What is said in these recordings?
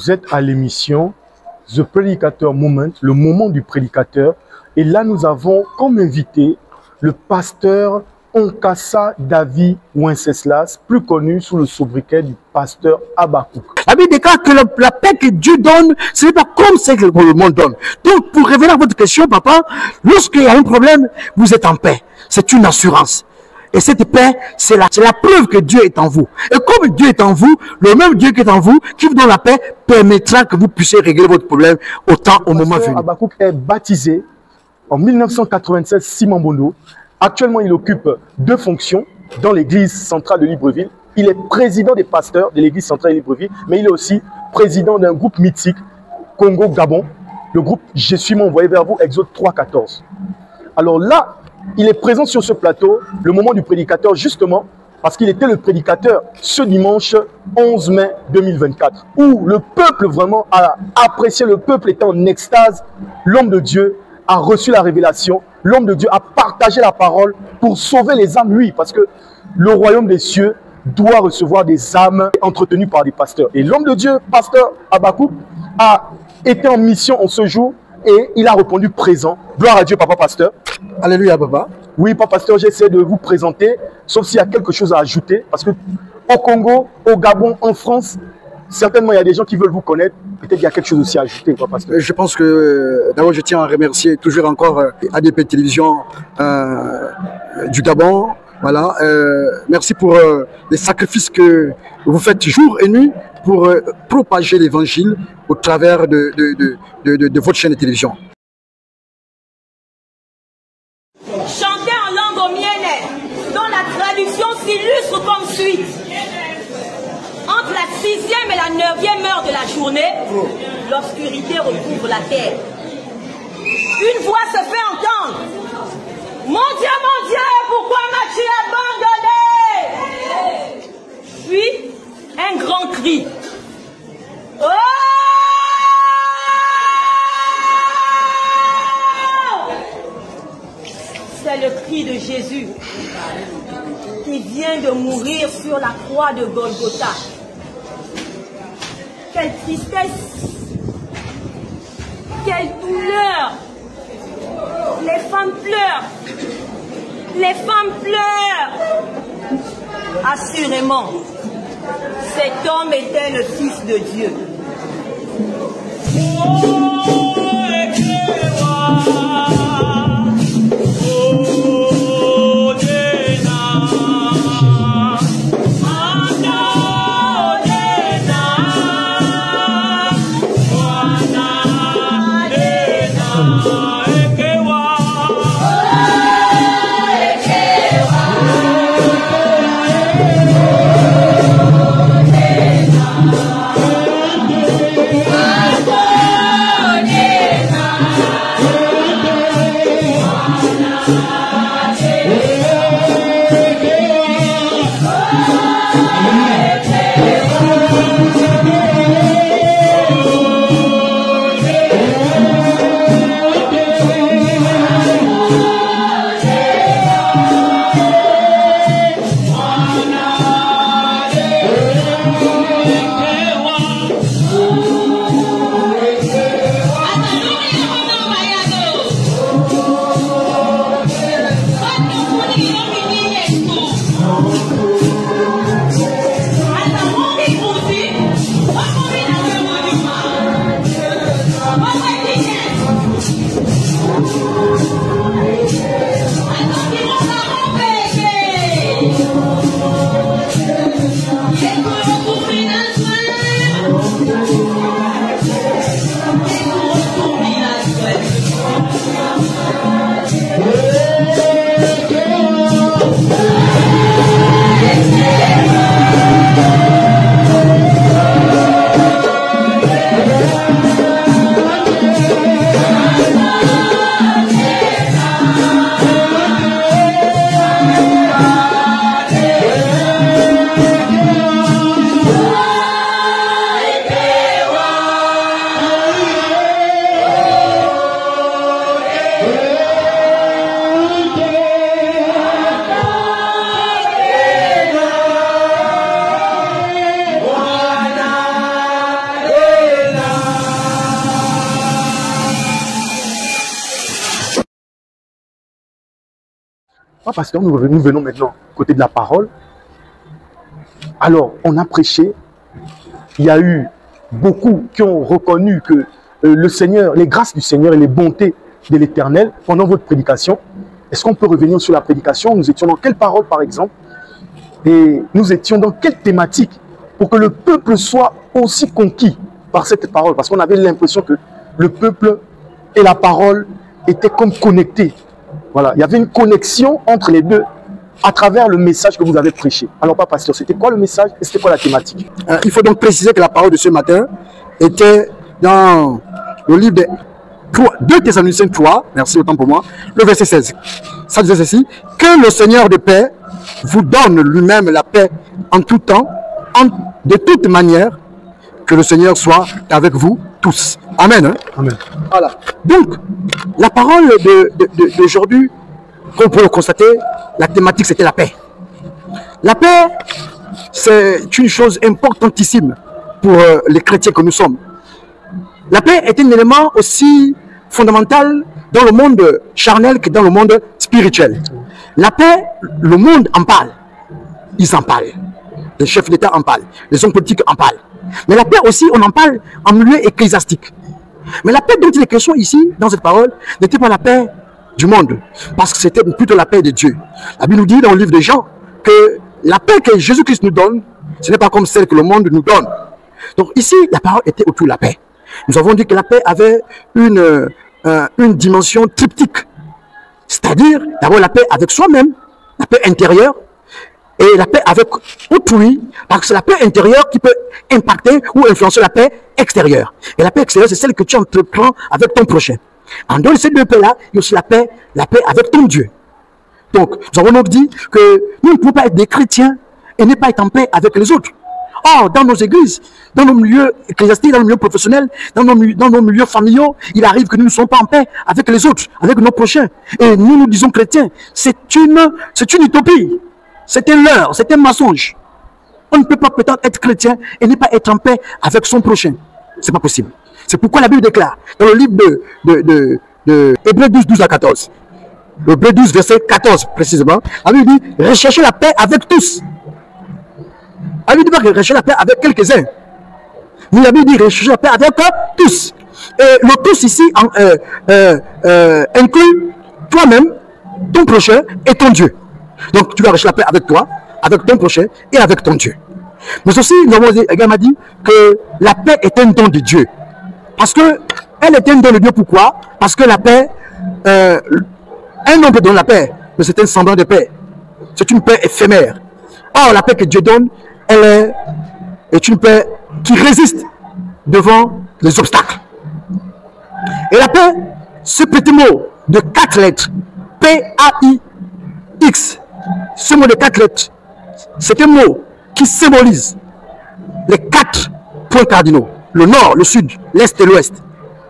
Vous êtes à l'émission The Predicator Moment, le moment du prédicateur. Et là, nous avons comme invité le pasteur Onkassa David Wenceslas, plus connu sous le sobriquet du pasteur Habakkuk. La Bible déclare que la paix que Dieu donne, ce n'est pas comme celle que le monde donne. Donc, pour revenir à votre question, papa, lorsqu'il y a un problème, vous êtes en paix. C'est une assurance. Et cette paix, c'est la preuve que Dieu est en vous. Et comme Dieu est en vous, le même Dieu qui est en vous, qui vous donne la paix, permettra que vous puissiez régler votre problème au moment venu. Habakkuk est baptisé en 1996, Simon Bondo. Actuellement, il occupe 2 fonctions dans l'église centrale de Libreville. Il est président des pasteurs de l'église centrale de Libreville, mais il est aussi président d'un groupe mythique, Congo-Gabon, le groupe Je suis envoyé vers vous, Exode 3.14. Alors là, il est présent sur ce plateau, le moment du prédicateur, justement, parce qu'il était le prédicateur ce dimanche 11 mai 2024, où le peuple vraiment a apprécié, le peuple était en extase, l'homme de Dieu a reçu la révélation, l'homme de Dieu a partagé la parole pour sauver les âmes, lui, parce que le royaume des cieux doit recevoir des âmes entretenues par des pasteurs. Et l'homme de Dieu, pasteur Habakkuk, a été en mission en ce jour et il a répondu présent. Gloire à Dieu, papa pasteur. Alléluia, papa. Oui, papa pasteur, j'essaie de vous présenter, sauf s'il y a quelque chose à ajouter, parce que au Congo, au Gabon, en France, certainement il y a des gens qui veulent vous connaître. Peut-être qu'il y a quelque chose aussi à ajouter, papa pasteur. Je pense que d'abord je tiens à remercier toujours encore ADP Télévision du Gabon. Voilà, merci pour les sacrifices que vous faites jour et nuit pour propager l'évangile au travers de votre chaîne de télévision. Chanter en langue omienne, dont la traduction s'illustre comme suit. Entre la 6e et la 9e heure de la journée, l'obscurité recouvre la terre. Une voix se fait entendre. Mon Dieu, pourquoi m'as-tu abandonné? Puis, un grand cri. Oh! C'est le cri de Jésus qui vient de mourir sur la croix de Golgotha. Quelle tristesse! Quelle douleur! Les femmes pleurent. Les femmes pleurent. Assurément, cet homme était le Fils de Dieu. pasteur, nous venons maintenant côté de la parole. Alors, on a prêché. Il y a eu beaucoup qui ont reconnu que le Seigneur, les grâces du Seigneur et les bontés de l'Éternel pendant votre prédication. Est-ce qu'on peut revenir sur la prédication? Nous étions dans quelle parole, par exemple? Et nous étions dans quelle thématique pour que le peuple soit aussi conquis par cette parole? Parce qu'on avait l'impression que le peuple et la parole étaient comme connectés. Voilà, il y avait une connexion entre les deux à travers le message que vous avez prêché. Alors, pas pasteur, c'était quoi le message et c'était quoi la thématique? Il faut donc préciser que la parole de ce matin était dans le livre de 2 Thessaloniciens 3, merci autant pour moi, le verset 16. Ça disait ceci: que le Seigneur de paix vous donne lui-même la paix en tout temps, de toute manière, que le Seigneur soit avec vous tous. Amen. Hein? Amen. Voilà. Donc, la parole d'aujourd'hui, comme on peut le constater, la thématique c'était la paix. La paix, c'est une chose importantissime pour les chrétiens que nous sommes. La paix est un élément aussi fondamental dans le monde charnel que dans le monde spirituel. La paix, le monde en parle. Ils en parlent. Les chefs d'État en parlent. Les hommes politiques en parlent. Mais la paix aussi, on en parle en milieu ecclésiastique. Mais la paix dont il est question ici, dans cette parole, n'était pas la paix du monde, parce que c'était plutôt la paix de Dieu. La Bible nous dit dans le livre de Jean que la paix que Jésus-Christ nous donne, ce n'est pas comme celle que le monde nous donne. Donc ici, la parole était autour de la paix. Nous avons dit que la paix avait une dimension triptyque. C'est-à-dire, d'abord la paix avec soi-même, la paix intérieure, et la paix avec autrui, parce que c'est la paix intérieure qui peut impacter ou influencer la paix extérieure. Et la paix extérieure, c'est celle que tu entreprends avec ton prochain. En dehors de ces deux paix-là, il y a aussi la paix avec ton Dieu. Donc, nous avons donc dit que nous ne pouvons pas être des chrétiens et ne pas être en paix avec les autres. Or, dans nos églises, dans nos milieux ecclésiastiques, dans nos milieux professionnels, dans nos milieux familiaux, il arrive que nous ne sommes pas en paix avec les autres, avec nos prochains. Et nous disons chrétiens, c'est une utopie. C'est un leurre, c'est un mensonge. On ne peut pas peut-être être chrétien et ne pas être en paix avec son prochain. C'est pas possible. C'est pourquoi la Bible déclare, dans le livre de Hébreux 12, 12 à 14, Hébreux 12, verset 14 précisément, la Bible dit, recherchez la paix avec tous. La Bible dit pas recherchez la paix avec quelques-uns. Mais la Bible dit recherchez la paix avec tous. Et le tous ici inclut toi-même, ton prochain et ton Dieu. Donc tu vas rechercher la paix avec toi, avec ton prochain et avec ton Dieu. Mais aussi, nous avons également dit que la paix est un don de Dieu. Parce que elle est un don de Dieu, pourquoi? Parce que la paix, un homme peut donner la paix, mais c'est un semblant de paix. C'est une paix éphémère. Or, la paix que Dieu donne, elle est une paix qui résiste devant les obstacles. Et la paix, ce petit mot de 4 lettres, P-A-I-X, ce mot de 4 lettres, c'est un mot qui symbolise les 4 points cardinaux, le nord, le sud, l'est et l'ouest,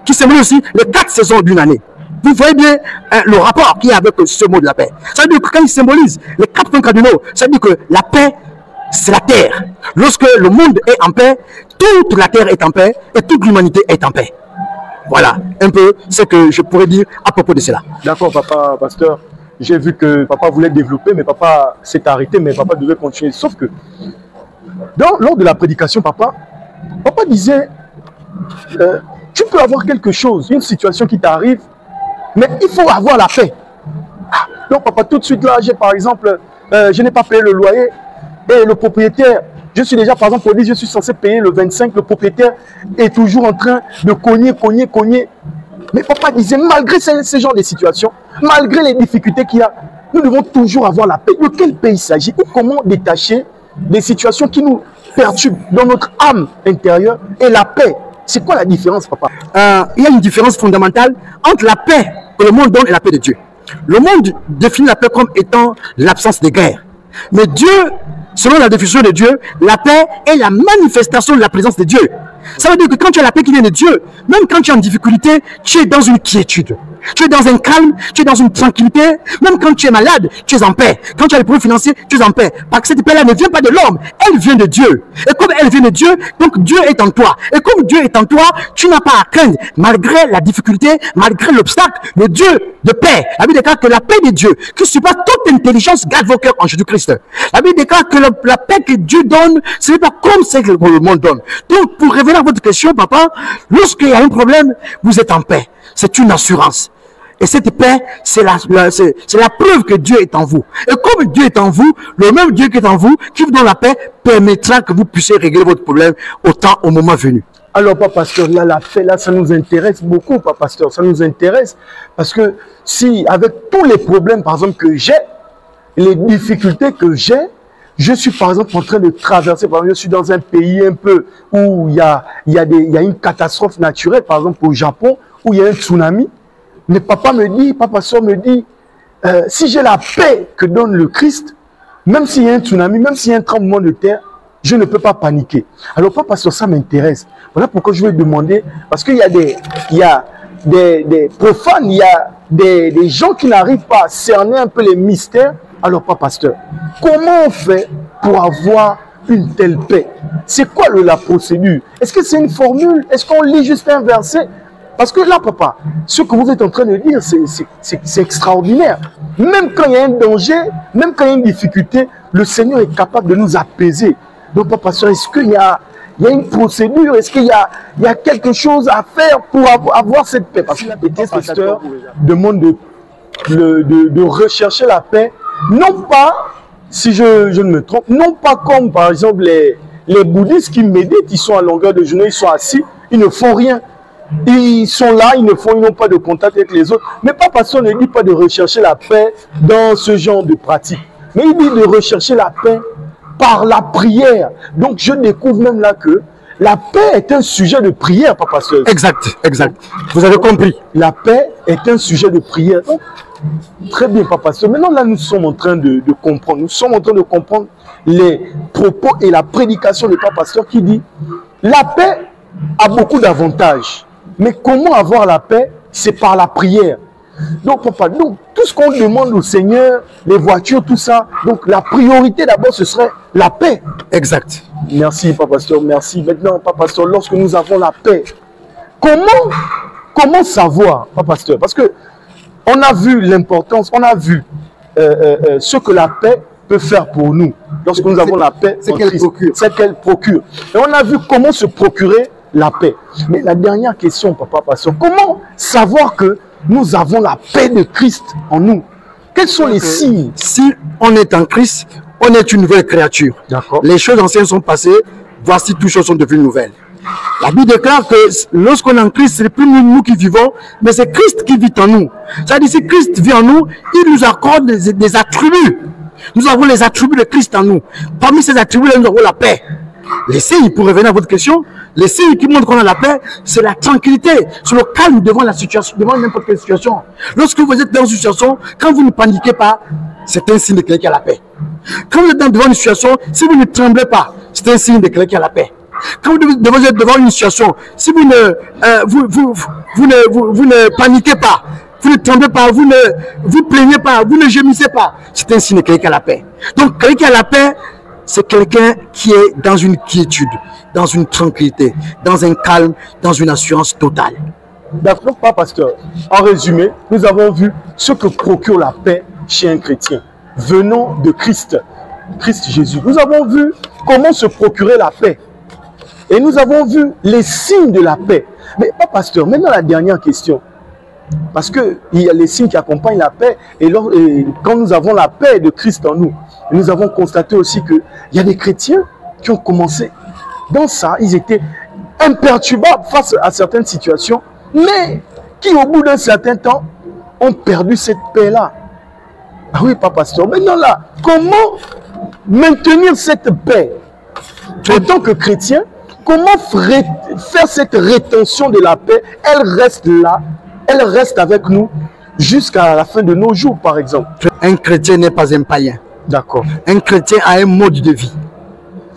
qui symbolise aussi les 4 saisons d'une année. Vous voyez bien le rapport qu'il y a avec ce mot de la paix. Ça veut dire que quand il symbolise les 4 points cardinaux, ça veut dire que la paix, c'est la terre. Lorsque le monde est en paix, toute la terre est en paix et toute l'humanité est en paix. Voilà un peu ce que je pourrais dire à propos de cela. D'accord, papa, pasteur. J'ai vu que papa voulait développer, mais papa s'est arrêté, mais papa devait continuer. Sauf que, lors de la prédication, papa disait, tu peux avoir quelque chose, une situation qui t'arrive, mais il faut avoir la paix. Donc papa, tout de suite là, j'ai par exemple, je n'ai pas payé le loyer, et le propriétaire, je suis déjà par exemple, je suis censé payer le 25, le propriétaire est toujours en train de cogner. Mais papa disait, malgré ce genre de situation, malgré les difficultés qu'il y a, nous devons toujours avoir la paix. De quel paix il s'agit? Ou comment détacher des situations qui nous perturbent dans notre âme intérieure et la paix? C'est quoi la différence, papa? Il y a une différence fondamentale entre la paix que le monde donne et la paix de Dieu. Le monde définit la paix comme étant l'absence de guerre. Mais Dieu, selon la définition de Dieu, la paix est la manifestation de la présence de Dieu. Ça veut dire que quand tu as la paix qui vient de Dieu, même quand tu es en difficulté, tu es dans une quiétude. Tu es dans un calme, tu es dans une tranquillité. Même quand tu es malade, tu es en paix. Quand tu as les problèmes financiers, tu es en paix. Parce que cette paix-là ne vient pas de l'homme, elle vient de Dieu. Et comme elle vient de Dieu, donc Dieu est en toi. Et comme Dieu est en toi, tu n'as pas à craindre. Malgré la difficulté, malgré l'obstacle, le Dieu de paix. La Bible déclare que la paix de Dieu, qui surpasse toute intelligence, garde vos cœurs en Jésus-Christ. La Bible déclare que la paix que Dieu donne, ce n'est pas comme celle que le monde donne. Donc, pour revenir à votre question, papa, lorsqu'il y a un problème, vous êtes en paix. C'est une assurance. Et cette paix, c'est la preuve que Dieu est en vous. Et comme Dieu est en vous, le même Dieu qui est en vous, qui vous donne la paix, permettra que vous puissiez régler votre problème au moment venu. Alors, Papa Pasteur, là, la paix, là, ça nous intéresse beaucoup, Papa Pasteur. Ça nous intéresse parce que si, avec tous les problèmes, par exemple, que j'ai, les difficultés que j'ai, je suis, par exemple, en train de traverser, par exemple, je suis dans un pays un peu où il y a une catastrophe naturelle, par exemple, au Japon, où il y a un tsunami. Mais Papa Pasteur me dit, si j'ai la paix que donne le Christ, même s'il y a un tsunami, même s'il y a un tremblement de terre, je ne peux pas paniquer. Alors, Papa Pasteur, ça m'intéresse. Voilà pourquoi je vais demander, parce qu'il y a des profanes, il y a des gens qui n'arrivent pas à cerner un peu les mystères. Alors, Papa Pasteur, comment on fait pour avoir une telle paix? C'est quoi la procédure? Est-ce que c'est une formule? Est-ce qu'on lit juste un verset? Parce que là, Papa, ce que vous êtes en train de dire, c'est extraordinaire. Même quand il y a un danger, même quand il y a une difficulté, le Seigneur est capable de nous apaiser. Donc, Papa Pasteur, est-ce qu'il y a une procédure? Est-ce qu'il y a quelque chose à faire pour avoir cette paix? Parce que les pasteurs demandent de rechercher la paix. Non pas, si je ne me trompe, non pas comme par exemple les bouddhistes qui méditent, ils sont à longueur de journée, ils sont assis, ils ne font rien. Ils sont là, ils n'ont pas de contact avec les autres. Mais Papa Pasteur ne dit pas de rechercher la paix dans ce genre de pratique. Mais il dit de rechercher la paix par la prière. Donc je découvre même là que la paix est un sujet de prière, Papa Pasteur. Exact, exact. Vous avez compris. La paix est un sujet de prière. Donc, très bien, Papa Pasteur. Maintenant, là, nous sommes en train de comprendre. Nous sommes en train de comprendre les propos et la prédication de Papa Pasteur qui dit la paix a beaucoup d'avantages. Mais comment avoir la paix? C'est par la prière. Donc, Papa, donc, tout ce qu'on demande au Seigneur, les voitures, tout ça, donc la priorité d'abord, ce serait la paix. Exact. Merci, Papa Pasteur, merci. Maintenant, Papa Pasteur, lorsque nous avons la paix, comment savoir, Papa Pasteur? Parce que on a vu l'importance, on a vu ce que la paix peut faire pour nous. Lorsque nous avons la paix, c'est qu'elle procure. Et on a vu comment se procurer la paix. Mais la dernière question, Papa Pasteur, comment savoir que nous avons la paix de Christ en nous? Quels sont les signes? Si on est en Christ, on est une nouvelle créature. Les choses anciennes sont passées, voici toutes choses sont devenues nouvelles. La Bible déclare que lorsqu'on est en Christ, ce n'est plus nous qui vivons, mais c'est Christ qui vit en nous. C'est-à-dire, si Christ vit en nous, il nous accorde des attributs. Nous avons les attributs de Christ en nous. Parmi ces attributs-là, nous avons la paix. Les signes, pour revenir à votre question, les signes qui montrent qu'on a la paix, c'est la tranquillité, c'est le calme devant la situation, devant n'importe quelle situation. Lorsque vous êtes dans une situation, quand vous ne paniquez pas, c'est un signe de quelqu'un qui a la paix. Quand vous êtes devant une situation, si vous ne tremblez pas, c'est un signe de quelqu'un qui a la paix. Quand vous êtes devant une situation, si vous ne paniquez pas, vous ne tremblez pas, vous ne vous plaignez pas, vous ne gémissez pas, c'est un signe de quelqu'un qui a la paix. Donc, quelqu'un qui a la paix, c'est quelqu'un qui est dans une quiétude, dans une tranquillité, dans un calme, dans une assurance totale. D'accord, Papa Pasteur. En résumé, nous avons vu ce que procure la paix chez un chrétien venant de Christ Jésus. Nous avons vu comment se procurer la paix. Et nous avons vu les signes de la paix. Mais Papa Pasteur, maintenant la dernière question. Parce qu'il y a les signes qui accompagnent la paix. Et quand nous avons la paix de Christ en nous, nous avons constaté aussi qu'il y a des chrétiens qui ont commencé dans ça. Ils étaient imperturbables face à certaines situations, mais qui au bout d'un certain temps ont perdu cette paix-là. Ah oui, Papa Pasteur. Maintenant là, comment maintenir cette paix en tant que chrétien? Comment faire cette rétention de la paix? Elle reste là, elle reste avec nous jusqu'à la fin de nos jours, par exemple. Un chrétien n'est pas un païen. D'accord. Un chrétien a un mode de vie.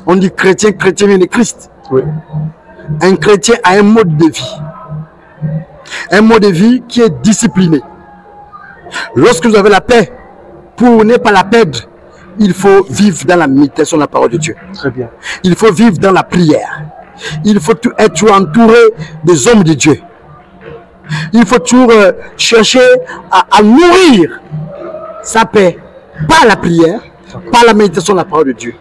On dit chrétien vient de Christ. Oui. Un chrétien a un mode de vie. Un mode de vie qui est discipliné. Lorsque vous avez la paix, pour ne pas la perdre, il faut vivre dans la méditation de la parole de Dieu. Très bien. Il faut vivre dans la prière. Il faut être entouré des hommes de Dieu. Il faut toujours chercher à nourrir sa paix par la prière, par la méditation de la parole de Dieu.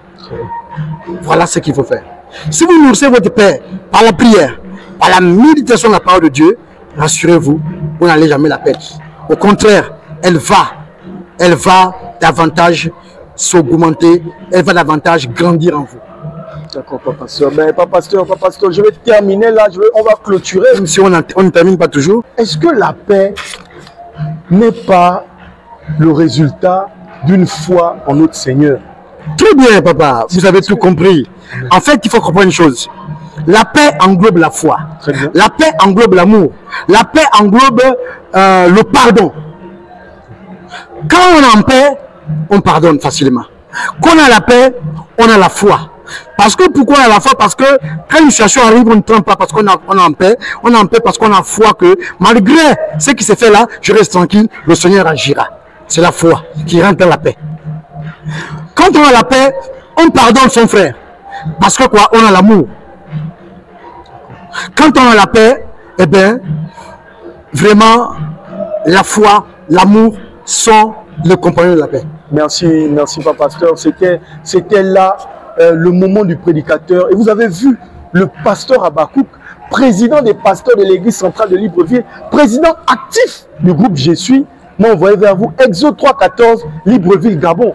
Voilà ce qu'il faut faire. Si vous nourrissez votre paix par la prière, par la méditation de la parole de Dieu, rassurez-vous, vous n'allez jamais la perdre. Au contraire, elle va davantage s'augmenter, elle va davantage grandir en vous. D'accord, Papa Pasteur. Mais Papa Pasteur, je vais terminer là, on va clôturer. Même si on ne termine pas toujours. Est-ce que la paix n'est pas le résultat d'une foi en notre Seigneur? Très bien, papa, vous avez tout compris. En fait, il faut comprendre une chose. La paix englobe la foi. La paix englobe l'amour. La paix englobe le pardon. Quand on est en paix, on pardonne facilement. Quand on a la paix, on a la foi. Parce que pourquoi on a la foi? Parce que quand une situation arrive, on ne tremble pas parce qu'on est en paix. On est en paix parce qu'on a foi que malgré ce qui s'est fait là, je reste tranquille, le Seigneur agira. C'est la foi qui rentre dans la paix. Quand on a la paix, on pardonne son frère. Parce que quoi? On a l'amour. Quand on a la paix, eh bien, vraiment, la foi, l'amour sont les compagnons de la paix. Merci Papa Pasteur. C'était là le moment du prédicateur. Et vous avez vu le pasteur Habakouk, président des pasteurs de l'église centrale de Libreville, président actif du groupe Je suis, m'a envoyé vers vous. Exode 3.14, Libreville, Gabon.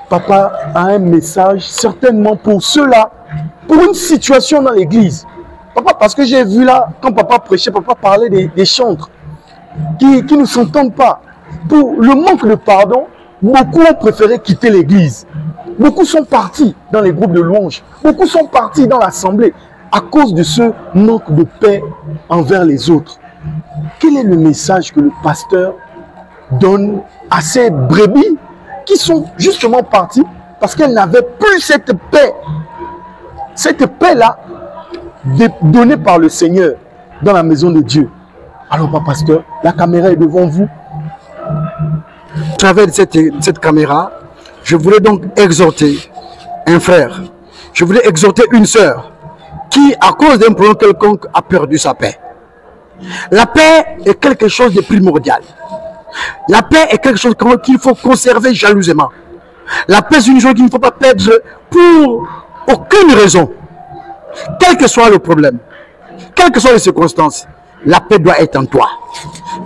Papa a un message certainement pour ceux-là, pour une situation dans l'église. Papa, parce que j'ai vu là, quand papa prêchait, papa parlait des chantres qui ne s'entendent pas. Pour le manque de pardon, beaucoup ont préféré quitter l'église. Beaucoup sont partis dans les groupes de louanges. Beaucoup sont partis dans l'assemblée à cause de ce manque de paix envers les autres. Quel est le message que le pasteur donne à ces brebis qui sont justement partis parce qu'elles n'avaient plus cette paix? Cette paix-là, donnée par le Seigneur dans la maison de Dieu. Alors, Papa Pasteur, la caméra est devant vous. À travers cette caméra, je voulais donc exhorter un frère, je voulais exhorter une sœur qui, à cause d'un problème quelconque, a perdu sa paix. La paix est quelque chose de primordial. La paix est quelque chose qu'il faut conserver jalousement. La paix, c'est une chose qu'il ne faut pas perdre pour aucune raison. Quel que soit le problème, quelles que soient les circonstances, la paix doit être en toi.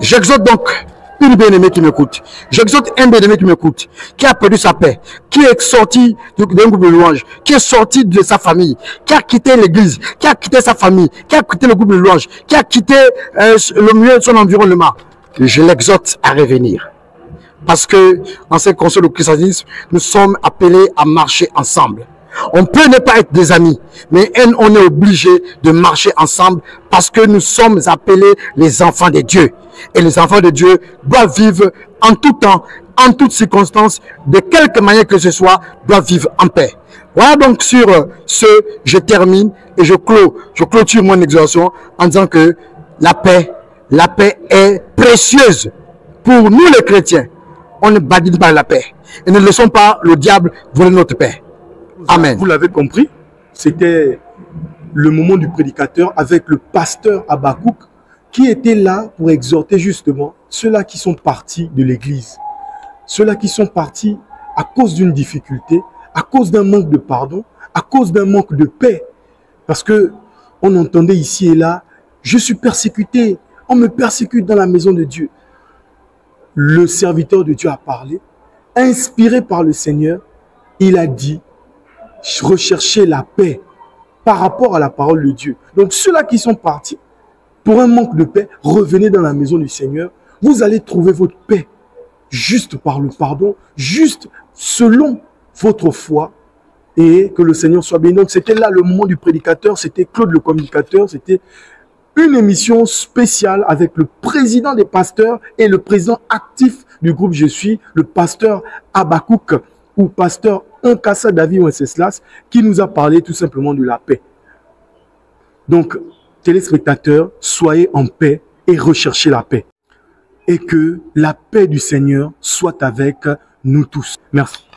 J'exhorte donc une bien-aimée qui m'écoute. J'exhorte un bien-aimé qui m'écoute, qui a perdu sa paix, qui est sorti d'un groupe de louanges, qui est sorti de sa famille, qui a quitté l'église, qui a quitté sa famille, qui a quitté le groupe de louanges, qui a quitté le milieu de son environnement. Je l'exhorte à revenir. Parce que, en ce qui concerne le christianisme, nous sommes appelés à marcher ensemble. On peut ne pas être des amis, mais on est obligé de marcher ensemble parce que nous sommes appelés les enfants de Dieu. Et les enfants de Dieu doivent vivre en tout temps, en toutes circonstances, de quelque manière que ce soit, doivent vivre en paix. Voilà donc sur ce, je termine et je clôture mon exhortation en disant que la paix est précieuse pour nous les chrétiens. On ne badine pas la paix et ne laissons pas le diable voler notre paix. Amen. Vous l'avez compris, c'était le moment du prédicateur avec le pasteur Habakouk qui était là pour exhorter justement ceux-là qui sont partis de l'église. Ceux-là qui sont partis à cause d'une difficulté, à cause d'un manque de pardon, à cause d'un manque de paix. Parce que on entendait ici et là, je suis persécuté, on me persécute dans la maison de Dieu. Le serviteur de Dieu a parlé, inspiré par le Seigneur, il a dit, recherchez la paix par rapport à la parole de Dieu. Donc ceux-là qui sont partis pour un manque de paix, revenez dans la maison du Seigneur. Vous allez trouver votre paix juste par le pardon, juste selon votre foi, et que le Seigneur soit béni. Donc c'était là le moment du prédicateur, c'était Claude le communicateur, c'était une émission spéciale avec le président des pasteurs et le président actif du groupe Je suis, le pasteur Habakouk ou pasteur Nkassa David Wenceslas, qui nous a parlé tout simplement de la paix. Donc, téléspectateurs, soyez en paix et rechercher la paix. Et que la paix du Seigneur soit avec nous tous. Merci.